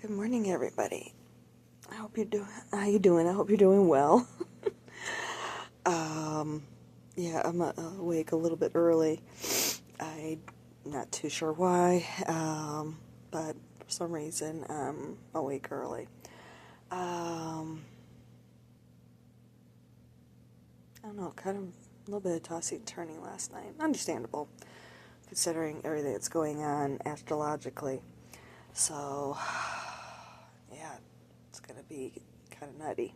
Good morning, everybody. I hope you're doing. How you doing? I hope you're doing well. um, yeah, I'm awake a little bit early. I'm not too sure why, but for some reason I'm awake early. I don't know, kind of a little bit of tossing and turning last night. Understandable, considering everything that's going on astrologically. So, yeah, it's going to be kind of nutty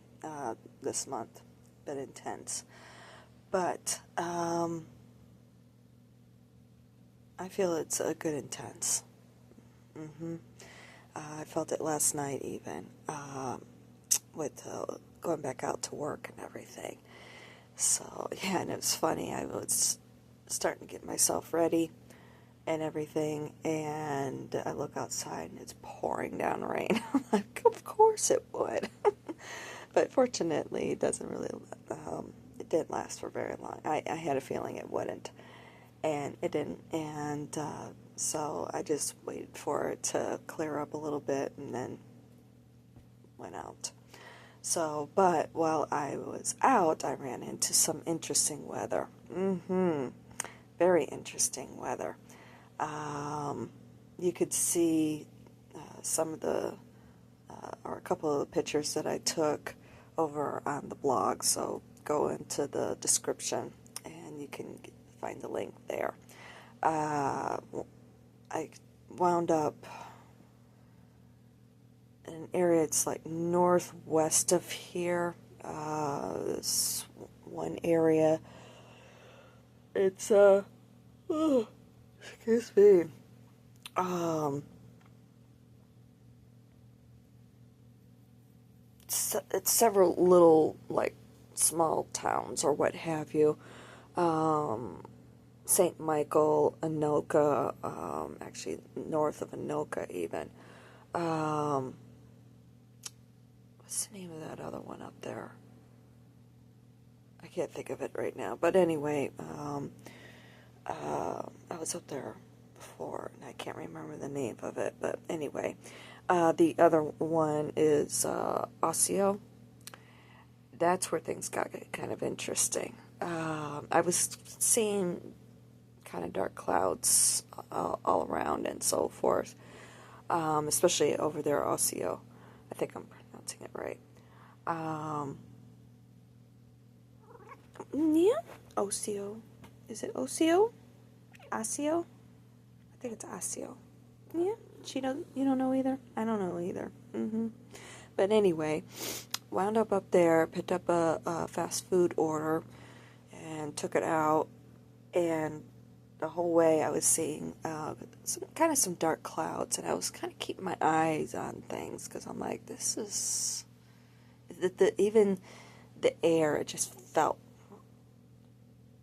this month, a bit intense. But I feel it's a good intense. I felt it last night even, with going back out to work and everything. So, yeah, and it was funny. I was starting to get myself ready and everything, and I look outside and it's pouring down rain. I'm like, of course it would. But fortunately, it doesn't really, it didn't last for very long. I had a feeling it wouldn't, and it didn't. And so I just waited for it to clear up a little bit and then went out. So, but while I was out, I ran into some interesting weather. Very interesting weather. You could see some of the, or a couple of the pictures that I took over on the blog, so go into the description and you can find the link there. I wound up in an area, it's like northwest of here. This one area, it's oh, excuse me. It's several little, like, small towns or what have you. St. Michael, Anoka, actually north of Anoka even. What's the name of that other one up there? I can't think of it right now. But anyway, I was up there before, and I can't remember the name of it. But anyway, the other one is Osseo. That's where things got kind of interesting. I was seeing kind of dark clouds all around and so forth, especially over there, Osseo. I think I'm pronouncing it right. Yeah, Osseo. Is it Osseo? Osseo? I think it's Osseo. Yeah, you don't know either? I don't know either. But anyway, wound up there, picked up a fast food order, and took it out, and the whole way I was seeing some dark clouds, and I was kind of keeping my eyes on things, because I'm like, this is, even the air, it just felt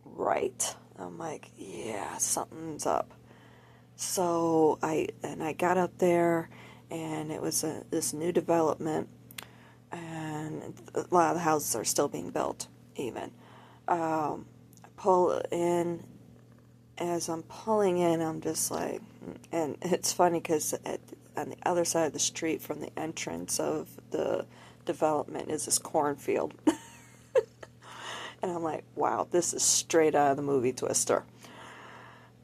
right. I'm like, yeah, something's up. So I got up there, and it was this new development, and a lot of the houses are still being built even. I pull in. As I'm pulling in, I'm just like, and it's funny because on the other side of the street from the entrance of the development is this cornfield. And I'm like, wow, this is straight out of the movie Twister.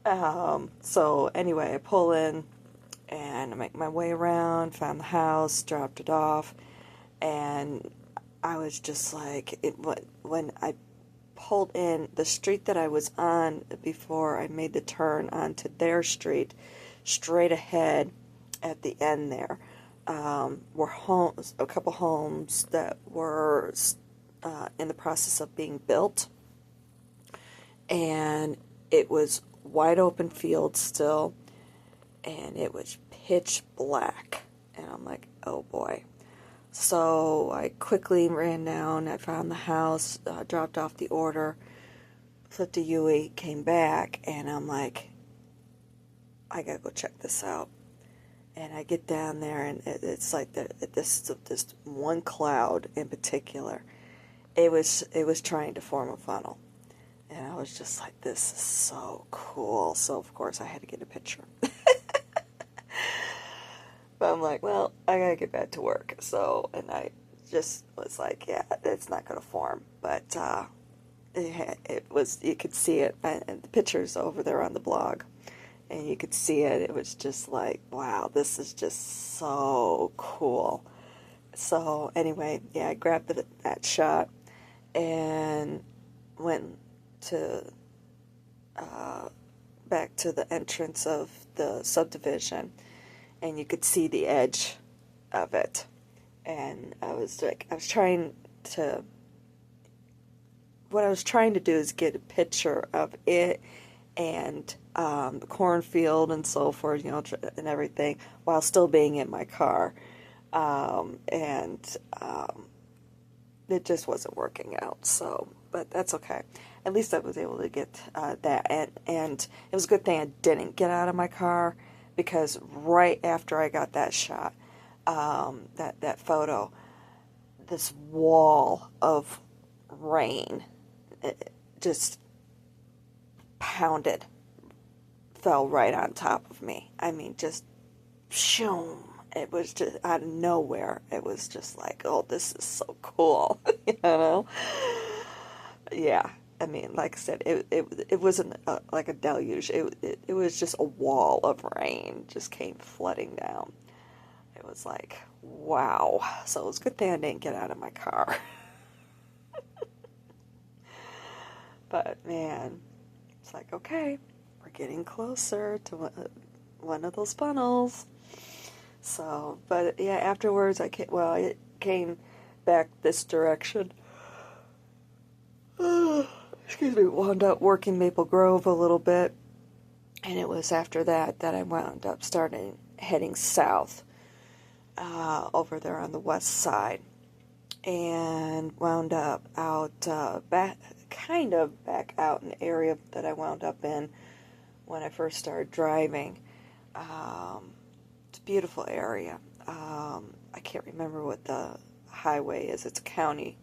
So anyway, I pull in and I make my way around, found the house, dropped it off, and I was just like, when I pulled in, the street that I was on before I made the turn onto their street, straight ahead at the end there, were homes, a couple homes that were in the process of being built, and it was wide open field still, and it was pitch black, and I'm like, oh boy. So I quickly ran down, I found the house, dropped off the order, flipped a Yui, came back, and I'm like, I gotta go check this out. And I get down there, and it's like this one cloud in particular, it was trying to form a funnel. And I was just like, this is so cool. So, of course, I had to get a picture. But I'm like, well, I gotta get back to work. So, and I just was like, yeah, it's not gonna form. But it was, you could see it, and the pictures over there on the blog, and you could see it. It was just like, wow, this is just so cool. So anyway, yeah, I grabbed that shot and went to back to the entrance of the subdivision, and you could see the edge of it. And I was trying to, what I was trying to do is get a picture of it and the cornfield and so forth, and everything, while still being in my car. And it just wasn't working out. So, but that's okay. At least I was able to get that, and it was a good thing I didn't get out of my car, because right after I got that shot, that photo, this wall of rain, it just pounded, fell right on top of me. I mean, just shoom. It was just out of nowhere. It was just like, oh, this is so cool, you know? Yeah. I mean, like I said, it wasn't like a deluge. It was just a wall of rain just came flooding down. It was like, wow. So it was a good thing I didn't get out of my car. But man, it's like, okay, we're getting closer to one of those funnels. So, but yeah, afterwards it came back this direction. Excuse me, wound up working Maple Grove a little bit, and it was after that I wound up starting heading south, over there on the west side, and wound up out back out in the area that I wound up in when I first started driving. It's a beautiful area. I can't remember what the highway is. It's a county.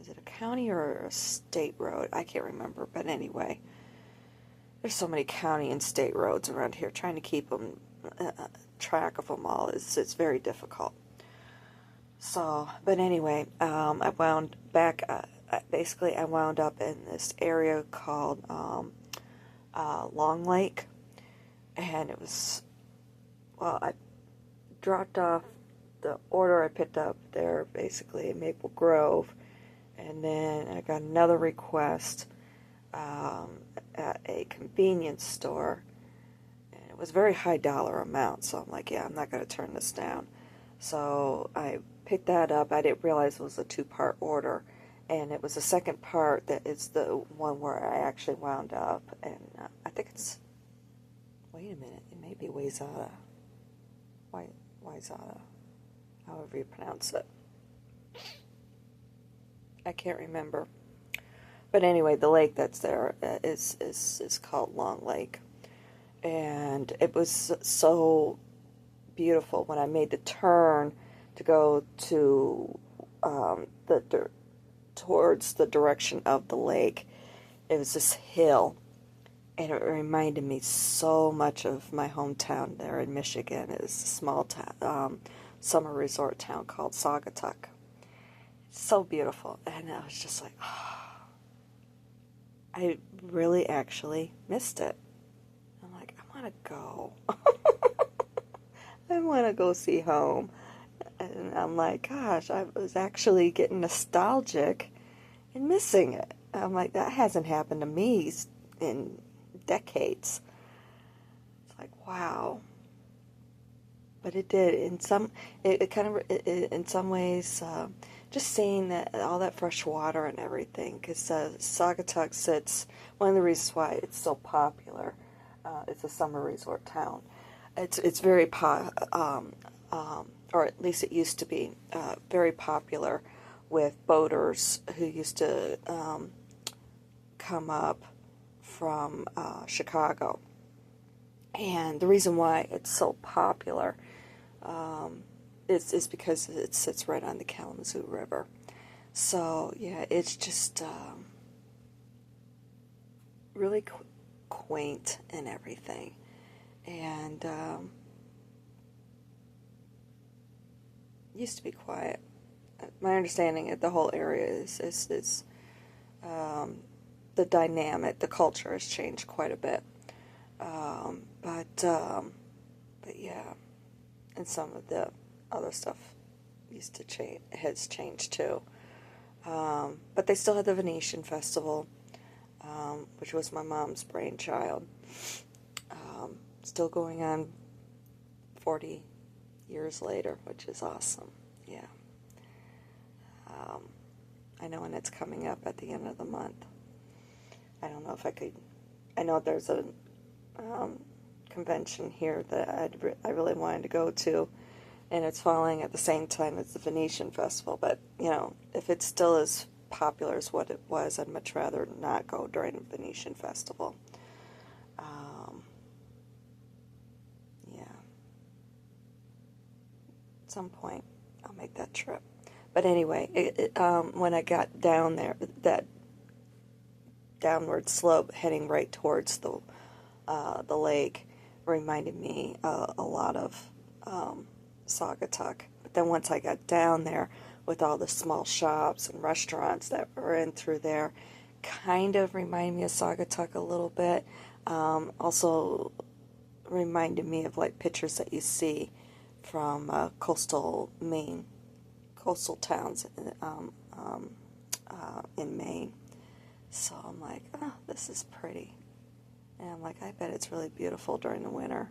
Is it a county or a state road? I can't remember. But anyway, there's so many county and state roads around here. Trying to keep them track of them all it's very difficult. So, but anyway, I wound back. Basically, I wound up in this area called Long Lake, and it was, well, I dropped off the order I picked up there, basically in Maple Grove, and then I got another request at a convenience store, and it was a very high dollar amount, so I'm like, yeah, I'm not going to turn this down. So I picked that up. I didn't realize it was a two-part order, and it was the second part that is the one where I actually wound up, and I think it's, wait a minute, it may be Wayzata. Wayzata, however you pronounce it. I can't remember. But anyway, the lake that's there is called Long Lake. And it was so beautiful when I made the turn to go to towards the direction of the lake. It was this hill, and it reminded me so much of my hometown there in Michigan. It was a small town, summer resort town called Saugatuck. It's so beautiful, and I was just like, oh, I really actually missed it. I'm like, I want to go. I want to go see home. And I'm like, gosh, I was actually getting nostalgic and missing it. I'm like, that hasn't happened to me in decades. It's like, wow. But it did. It kind of, in some ways, just seeing that, all that fresh water and everything, because Saugatuck sits, one of the reasons why it's so popular, it's a summer resort town. It's very or at least it used to be, very popular with boaters who used to come up from Chicago. And the reason why it's so popular is because it sits right on the Kalamazoo River. So, yeah, it's just really quaint and everything. And used to be quiet. My understanding of the whole area is the dynamic, the culture has changed quite a bit. But yeah, and some of the other stuff used to change, has changed too. But they still had the Venetian Festival, which was my mom's brainchild. Still going on 40 years later, which is awesome. Yeah. I know, and it's coming up at the end of the month. I don't know if I could. I know there's a convention here that I really wanted to go to, and it's falling at the same time as the Venetian Festival. But, you know, if it's still as popular as what it was, I'd much rather not go during the Venetian Festival. Yeah. At some point, I'll make that trip. But anyway, when I got down there, that downward slope heading right towards the lake reminded me a lot of Saugatuck. But then once I got down there with all the small shops and restaurants that were in through there, kind of reminded me of Saugatuck a little bit. Also reminded me of like pictures that you see from coastal Maine, coastal towns in Maine. So I'm like, oh, this is pretty. And I'm like, I bet it's really beautiful during the winter.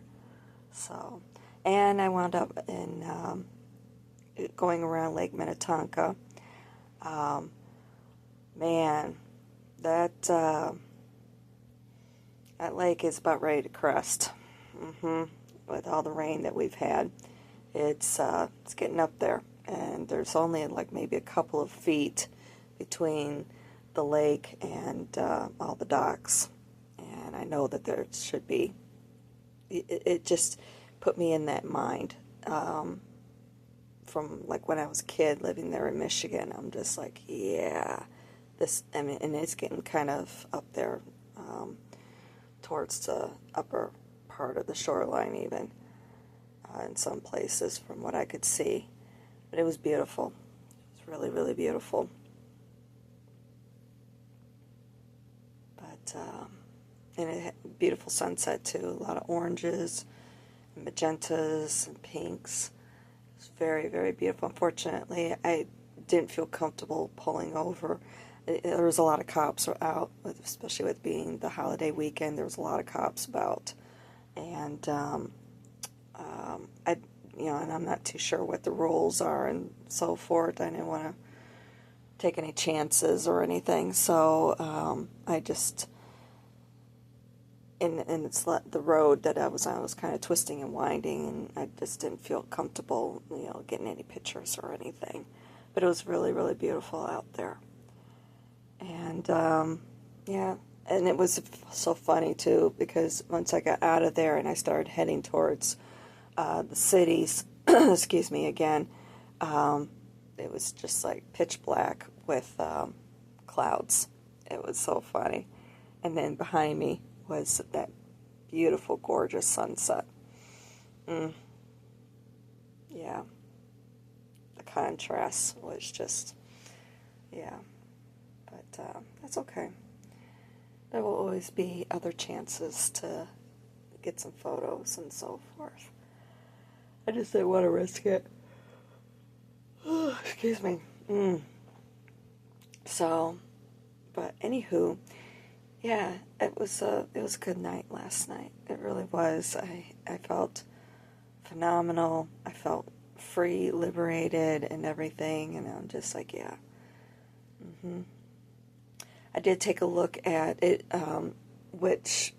So, and I wound up in going around Lake Minnetonka. Man, that that lake is about ready to crest. With all the rain that we've had, it's getting up there, and there's only like maybe a couple of feet between the lake and all the docks. And I know that there should be. It just put me in that mind from like when I was a kid living there in Michigan. I'm just like, yeah, this. I mean, and it's getting kind of up there towards the upper part of the shoreline, even in some places, from what I could see. But it was beautiful. It was really, really beautiful. But and it had a beautiful sunset too. A lot of oranges, and magentas, and pinks. It was very, very beautiful. Unfortunately, I didn't feel comfortable pulling over. There was a lot of cops out, especially with being the holiday weekend. There was a lot of cops about, and I, you know, and I'm not too sure what the rules are and so forth. I didn't want to take any chances or anything, so I just. And it's the road that I was on was kind of twisting and winding, and I just didn't feel comfortable, you know, getting any pictures or anything. But it was really, really beautiful out there. And, yeah, and it was so funny, too, because once I got out of there and I started heading towards the cities, excuse me, again, it was just like pitch black with clouds. It was so funny. And then behind me was that beautiful, gorgeous sunset. Yeah. The contrast was just, yeah. But that's okay. There will always be other chances to get some photos and so forth. I just didn't want to risk it. Excuse me. So, but anywho, yeah, it was a good night last night. It really was. I felt phenomenal. I felt free, liberated, and everything. And I'm just like, yeah. I did take a look at it, which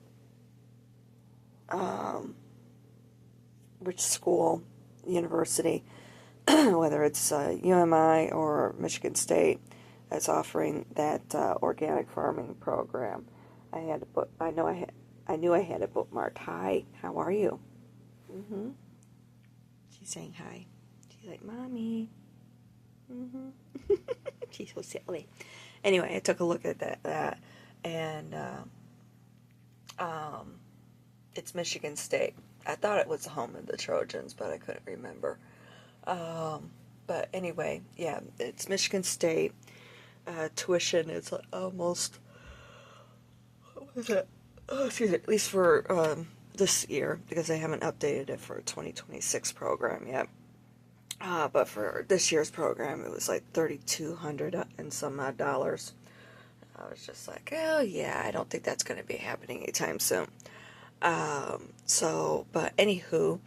school, university, whether it's UMI or Michigan State, that's offering that organic farming program. I had to book. I knew I had it bookmarked. Hi, how are you? She's saying hi. She's like, Mommy. She's so silly. Anyway, I took a look at that, and it's Michigan State. I thought it was the home of the Trojans, but I couldn't remember. But anyway, yeah, it's Michigan State. Tuition is almost, what was it? Oh, excuse me, at least for this year, because they haven't updated it for a 2026 program yet. But for this year's program, it was like 3,200 and some odd dollars. I was just like, oh yeah, I don't think that's going to be happening anytime soon. But anywho,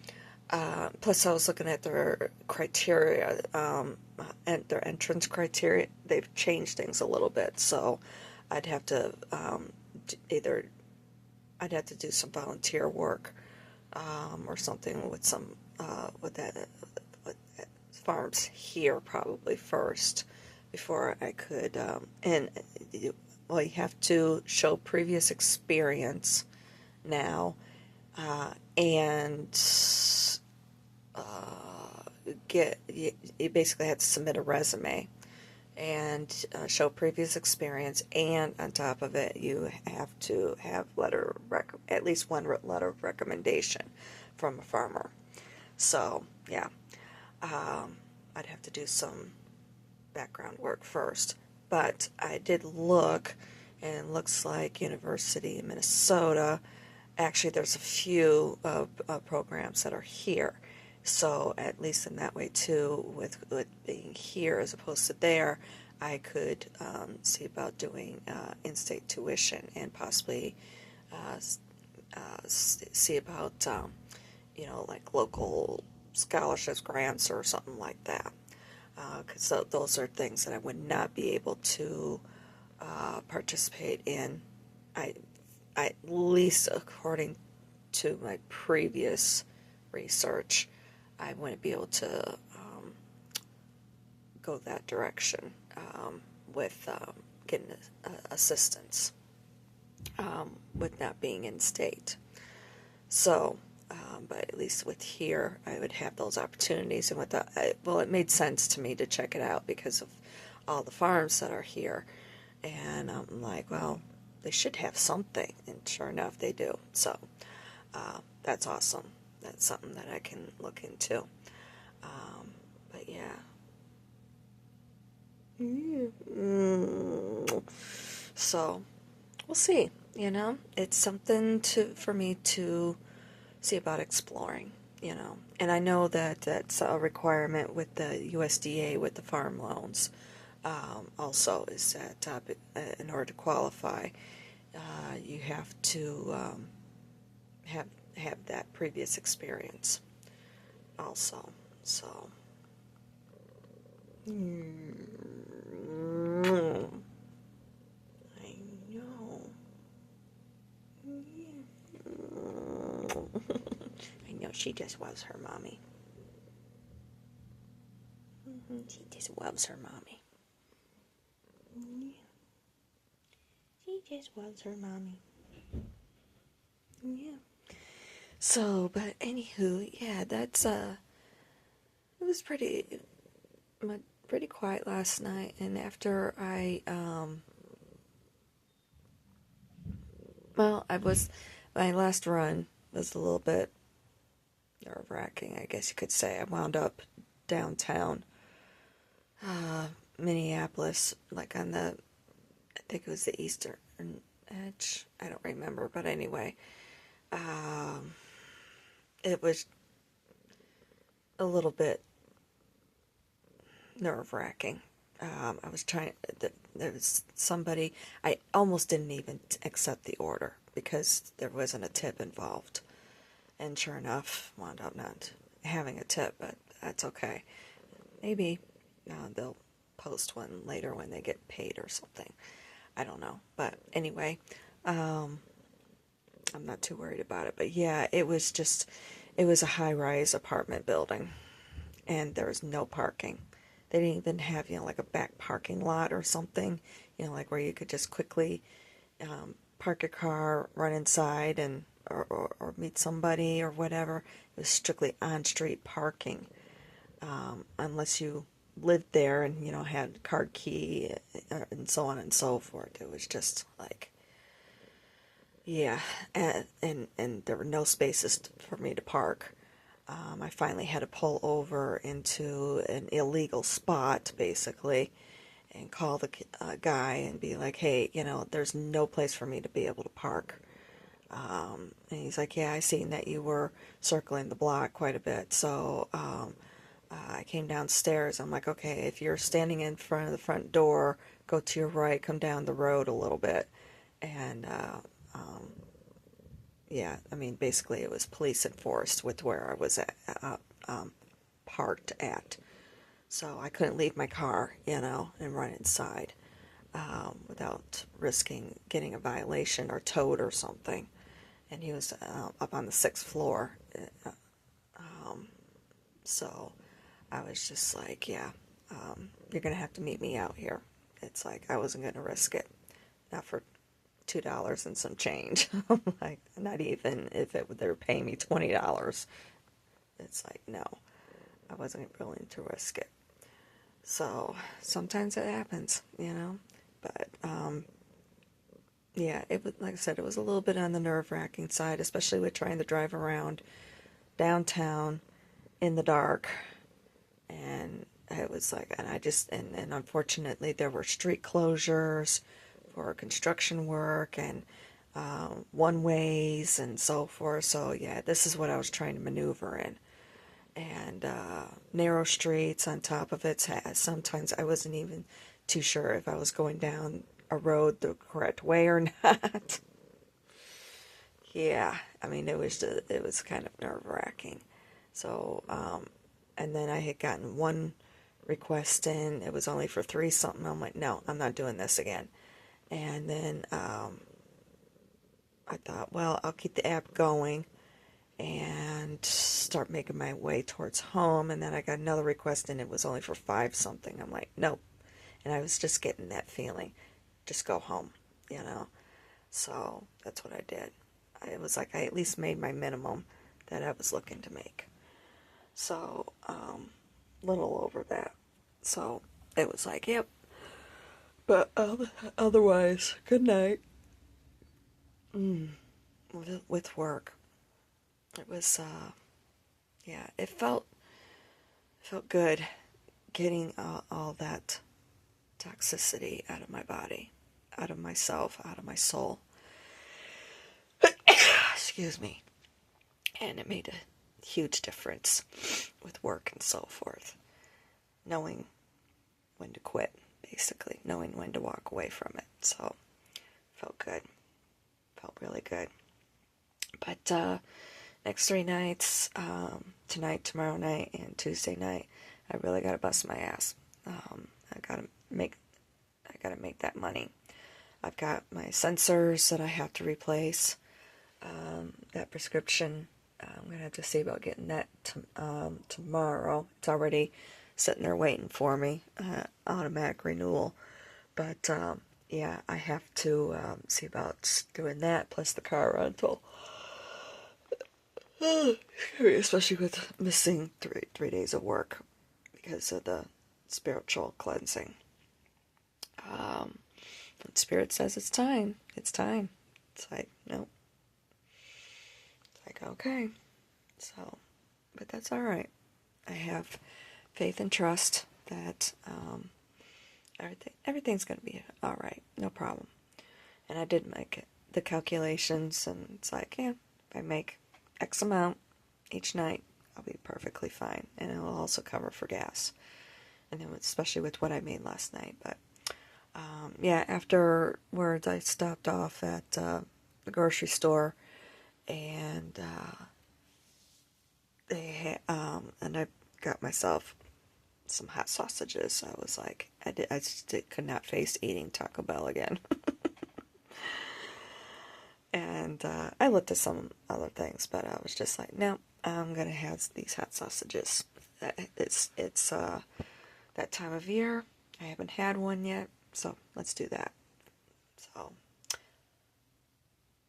plus I was looking at their criteria, and their entrance criteria. They've changed things a little bit, so I'd have to either I'd have to do some volunteer work, or something with some with farms here probably first before I could. Well, you have to show previous experience now, and you basically have to submit a resume and show previous experience, and on top of it, you have to have at least one letter of recommendation from a farmer. So yeah, I'd have to do some background work first. But I did look, and it looks like University of Minnesota. Actually, there's a few programs that are here. So at least in that way too, with being here as opposed to there, I could see about doing in-state tuition and possibly see about like local scholarships, grants, or something like that. Because those are things that I would not be able to participate in. At least according to my previous research, I wouldn't be able to go that direction with getting assistance with not being in state. So, but at least with here, I would have those opportunities. And it made sense to me to check it out because of all the farms that are here. And I'm like, well, they should have something. And sure enough, they do. So, that's awesome. That's something that I can look into. But yeah. So, we'll see. It's something for me to see about exploring. And I know that that's a requirement with the USDA with the farm loans. Also, is that in order to qualify, you have to have that previous experience. Also, so. I know. I know, she just loves her mommy. She just loves her mommy. She just loves her mommy. Yeah. So, but anywho, yeah, that's it was pretty quiet last night, and after my last run was a little bit nerve-wracking, I guess you could say. I wound up downtown Minneapolis, like on I think it was the eastern edge. I don't remember, but anyway, it was a little bit nerve-wracking. I was trying. There was somebody. I almost didn't even accept the order because there wasn't a tip involved, and sure enough, wound up not having a tip. But that's okay. Maybe they'll post one later when they get paid or something. I don't know. But anyway, I'm not too worried about it. But yeah, it was a high-rise apartment building, and there was no parking. They didn't even have, like a back parking lot or something, like where you could just quickly park your car, run inside, and or meet somebody or whatever. It was strictly on-street parking, unless you lived there and, had card key and so on and so forth. It was just like, yeah, and there were no spaces for me to park. I finally had to pull over into an illegal spot, basically, and call the guy and be like, hey, there's no place for me to be able to park. And he's like, yeah, I seen that you were circling the block quite a bit, so I came downstairs. I'm like, okay, if you're standing in front of the front door, go to your right, come down the road a little bit. And yeah, I mean, basically it was police enforced with where I was parked at. So I couldn't leave my car, and run inside without risking getting a violation or towed or something. And he was up on the 6th floor. So I was just like, yeah, you're going to have to meet me out here. It's like I wasn't going to risk it. Not for $2 and some change. Like, not even if they were paying me $20. It's like, no, I wasn't willing to risk it. So sometimes it happens, But yeah, it was, like I said, it was a little bit on the nerve-wracking side, especially with trying to drive around downtown in the dark. And it was like, and unfortunately there were street closures for construction work and one-ways and so forth. So yeah, this is what I was trying to maneuver in. And narrow streets on top of it. Sometimes I wasn't even too sure if I was going down a road the correct way or not. Yeah, I mean, it was kind of nerve-wracking. So, and then I had gotten one request in. It was only for 3 something. I'm like, no, I'm not doing this again. And then I thought, well, I'll keep the app going and start making my way towards home. And then I got another request and it was only for 5 something. I'm like, nope. And I was just getting that feeling, just go home, So that's what I did. It was like I at least made my minimum that I was looking to make. So, little over that. So it was like, yep. But otherwise, good night. With work, it was, yeah, it felt good getting all that toxicity out of my body, out of myself, out of my soul. Excuse me. And it made a huge difference with work and so forth. Knowing when to quit, basically. Knowing when to walk away from it. So, felt good. Felt really good. But next 3 nights, tonight, tomorrow night, and Tuesday night, I really gotta bust my ass. I gotta make that money. I've got my sensors that I have to replace. That prescription, I'm gonna have to see about getting that tomorrow. It's already sitting there waiting for me, automatic renewal. But yeah, I have to see about doing that plus the car rental. Especially with missing three days of work because of the spiritual cleansing. Spirit says it's time. It's time. It's like, no. It's like, okay. So, but that's all right. I have faith and trust that everything's going to be all right. No problem. And I did make the calculations, and it's like, yeah, if I make X amount each night, I'll be perfectly fine. And it will also cover for gas. And then especially with what I made last night. But yeah, afterwards I stopped off at the grocery store, and and I got myself some hot sausages. I was like, I just could not face eating Taco Bell again. And I looked at some other things, but I was just like, no, I'm gonna have these hot sausages. It's that time of year. I haven't had one yet, so let's do that. So,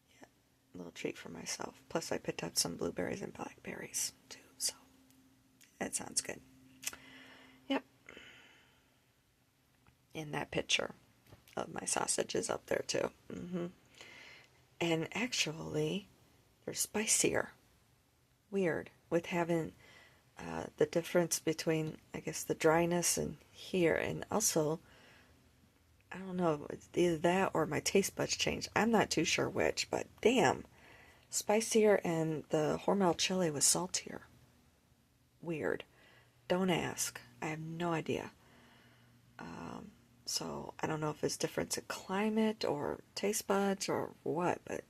yeah, a little treat for myself. Plus, I picked up some blueberries and blackberries too, so that sounds good. Yep. In that picture of my sausages up there too. And actually, they're spicier. Weird. with having the difference between, I guess, the dryness and here, and also, I don't know, it's either that or my taste buds changed. I'm not too sure which, but damn, spicier and the Hormel chili was saltier. Weird. Don't ask. I have no idea. So I don't know if it's difference in climate or taste buds or what, but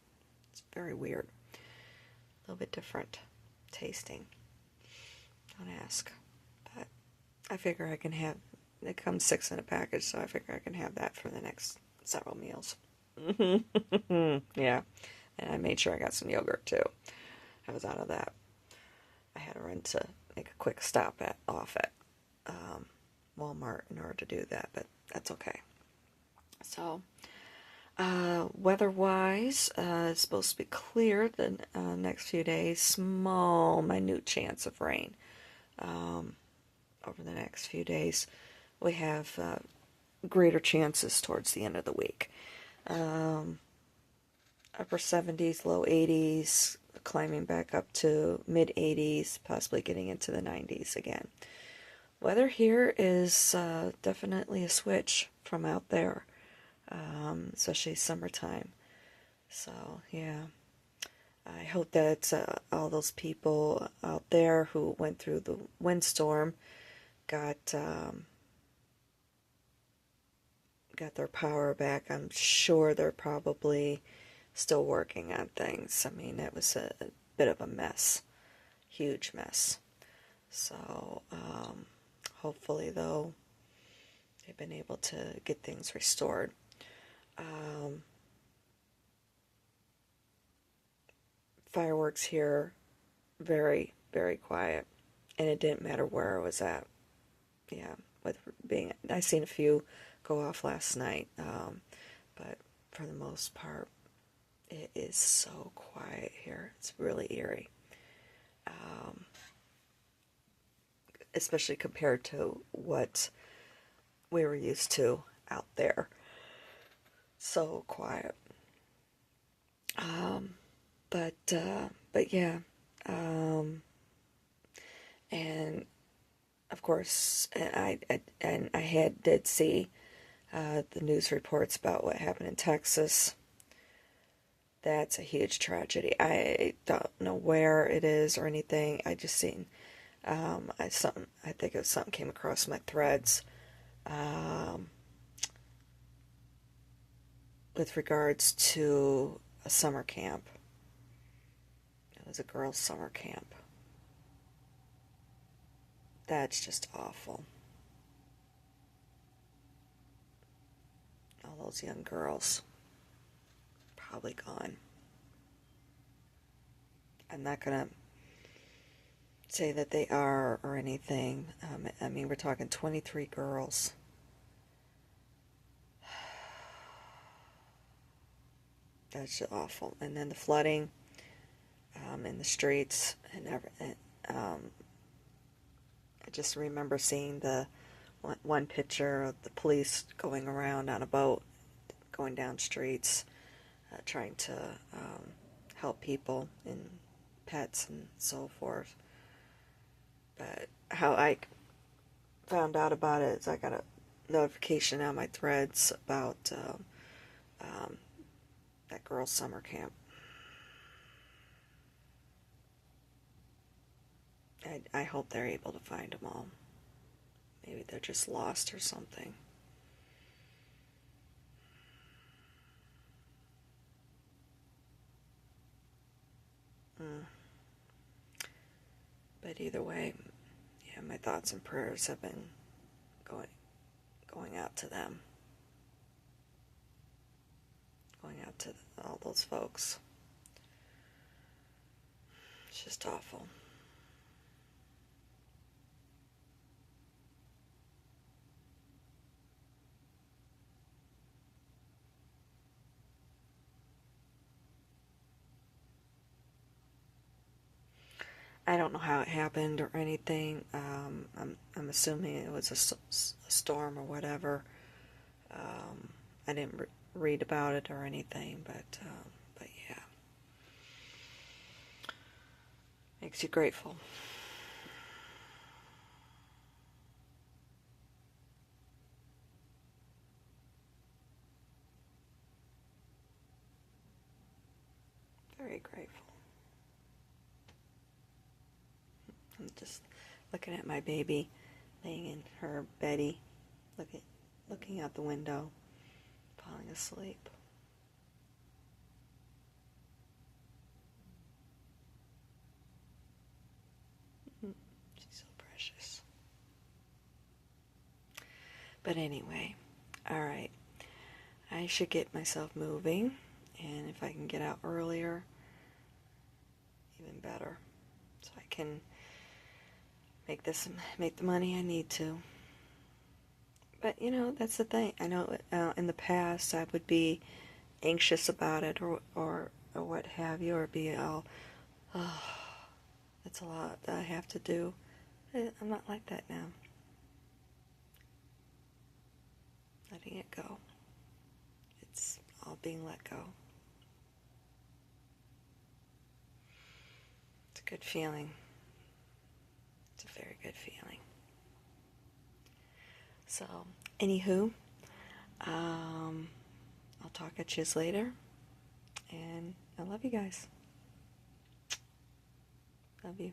it's very weird. A little bit different tasting. Don't ask. But I figure I can have, it comes 6 in a package, so I figure I can have that for the next several meals. Yeah. And I made sure I got some yogurt too. I was out of that. I had to run to make a quick stop off at Walmart in order to do that, but that's okay. So, weather-wise, it's supposed to be clear the next few days. Small, minute chance of rain over the next few days. We have greater chances towards the end of the week. Upper 70s, low 80s, climbing back up to mid 80s, possibly getting into the 90s again. Weather here is definitely a switch from out there, especially summertime. So, yeah. I hope that all those people out there who went through the windstorm got their power back. I'm sure they're probably still working on things. I mean, it was a bit of a mess, huge mess. So, hopefully, though, they've been able to get things restored. Fireworks here, very, very quiet, and it didn't matter where I was at. Yeah, I seen a few go off last night, but for the most part, it is so quiet here. It's really eerie, especially compared to what we were used to out there. So quiet. But yeah, and of course, I did see the news reports about what happened in Texas. That's a huge tragedy. I don't know where it is or anything. I just seen I think it was something came across my threads with regards to a summer camp. It was a girls' summer camp. That's just awful. All those young girls probably gone. I'm not gonna say that they are or anything. I mean, we're talking 23 girls. That's just awful. And then the flooding in the streets and everything. I just remember seeing the one picture of the police going around on a boat, going down streets, trying to help people and pets and so forth. But how I found out about it is I got a notification on my threads about that girls' summer camp. I hope they're able to find them all. Maybe they're just lost or something. But either way, yeah, my thoughts and prayers have been going out to them. Going out to all those folks. It's just awful. I don't know how it happened or anything. I'm assuming it was a storm or whatever. I didn't read about it or anything, but yeah. Makes you grateful. Very grateful. I'm just looking at my baby laying in her beddie, looking out the window, falling asleep. She's so precious. But anyway, all right. I should get myself moving, and if I can get out earlier, even better, so I can make the money I need to. But that's the thing. I know in the past I would be anxious about it, or what have you, or be all, oh, that's a lot that I have to do. I'm not like that now. Letting it go. It's all being let go. It's a good feeling. It's a very good feeling. So, anywho, I'll talk at you later, and I love you guys. Love you.